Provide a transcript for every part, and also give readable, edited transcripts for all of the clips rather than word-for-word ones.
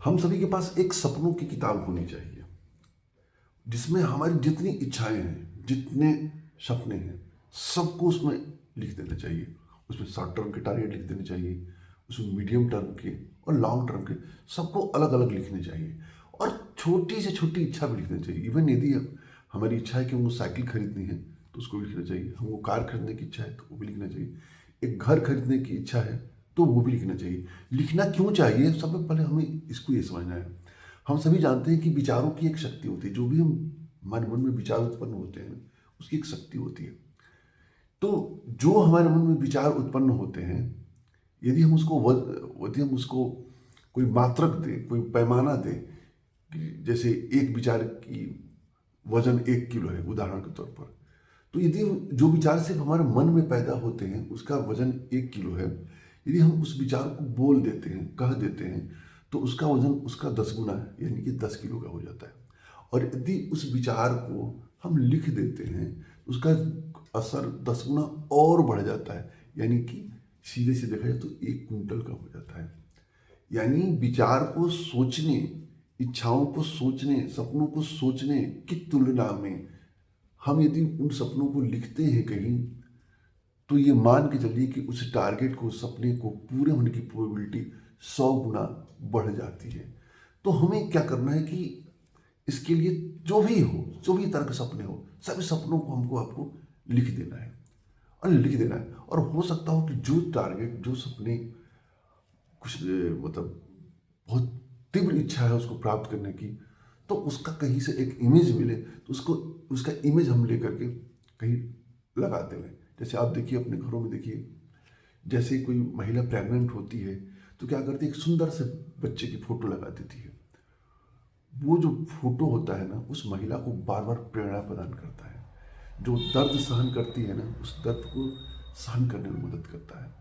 हम सभी के पास एक सपनों की किताब होनी चाहिए जिसमें हमारी जितनी इच्छाएं हैं, जितने सपने हैं, सबको उसमें लिख देना चाहिए। उसमें शॉर्ट टर्म के टारगेट लिख देने चाहिए, उसमें मीडियम टर्म के और लॉन्ग टर्म के, सबको अलग अलग लिखने चाहिए। और छोटी से छोटी इच्छा भी लिखनी चाहिए। इवन यदि हमारी इच्छा है कि हमको साइकिल खरीदनी है तो उसको भी लिखना चाहिए। हमको कार खरीदने की इच्छा है तो वो भी लिखना चाहिए। एक घर खरीदने की इच्छा है तो वो भी लिखना चाहिए। लिखना क्यों चाहिए, सबसे पहले हमें इसको ये समझना है। हम सभी जानते हैं कि विचारों की एक शक्ति होती है। जो भी हम हमारे मन में विचार उत्पन्न होते हैं उसकी एक शक्ति होती है। तो जो हमारे मन में विचार उत्पन्न होते हैं, यदि हम उसको कोई मात्रक दें, कोई पैमाना दें, जैसे एक विचार की वजन 1 किलो है उदाहरण के तौर पर, तो यदि जो विचार सिर्फ हमारे मन में पैदा होते हैं उसका वजन 1 किलो है, यदि हम उस विचार को बोल देते हैं, कह देते हैं, तो उसका वजन उसका 10 गुना है, यानी कि 10 किलो का हो जाता है। और यदि उस विचार को हम लिख देते हैं उसका असर 10 गुना और बढ़ जाता है, यानी कि सीधे से देखा जाए तो 1 कुंटल का हो जाता है। यानी विचार को सोचने, इच्छाओं को सोचने, सपनों को सोचने की तुलना में हम यदि उन सपनों को लिखते हैं कहीं, तो ये मान के चलिए कि उस टारगेट को, सपने को पूरे होने की प्रोबेबिलिटी 100 गुना बढ़ जाती है। तो हमें क्या करना है कि इसके लिए जो भी हो, जो भी तरह के सपने हो, सभी सपनों को हमको आपको लिख देना है और लिख देना है। और हो सकता हो कि जो टारगेट, जो सपने कुछ मतलब बहुत तीव्र इच्छा है उसको प्राप्त करने की, तो उसका कहीं से एक इमेज मिले तो उसको, उसका इमेज हम लेकर के कहीं लगाते हुए, जैसे आप देखिए अपने घरों में देखिए, जैसे कोई महिला प्रेग्नेंट होती है तो क्या करती है, एक सुंदर से बच्चे की फोटो लगा देती है। वो जो फोटो होता है ना, उस महिला को बार बार प्रेरणा प्रदान करता है। जो दर्द सहन करती है ना, उस दर्द को सहन करने में मदद करता है।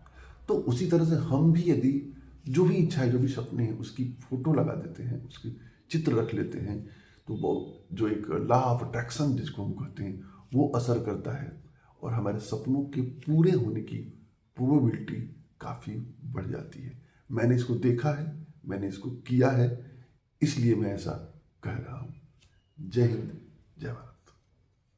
तो उसी तरह से हम भी यदि जो भी इच्छा है, जो भी सपने हैं, उसकी फोटो लगा देते हैं, उसकी चित्र रख लेते हैं, तो वो जो एक लॉ ऑफ अट्रैक्शन जिसको हम कहते हैं, वो असर करता है और हमारे सपनों के पूरे होने की प्रोबेबिलिटी काफ़ी बढ़ जाती है। मैंने इसको देखा है, मैंने इसको किया है, इसलिए मैं ऐसा कह रहा हूँ। जय हिंद, जय भारत।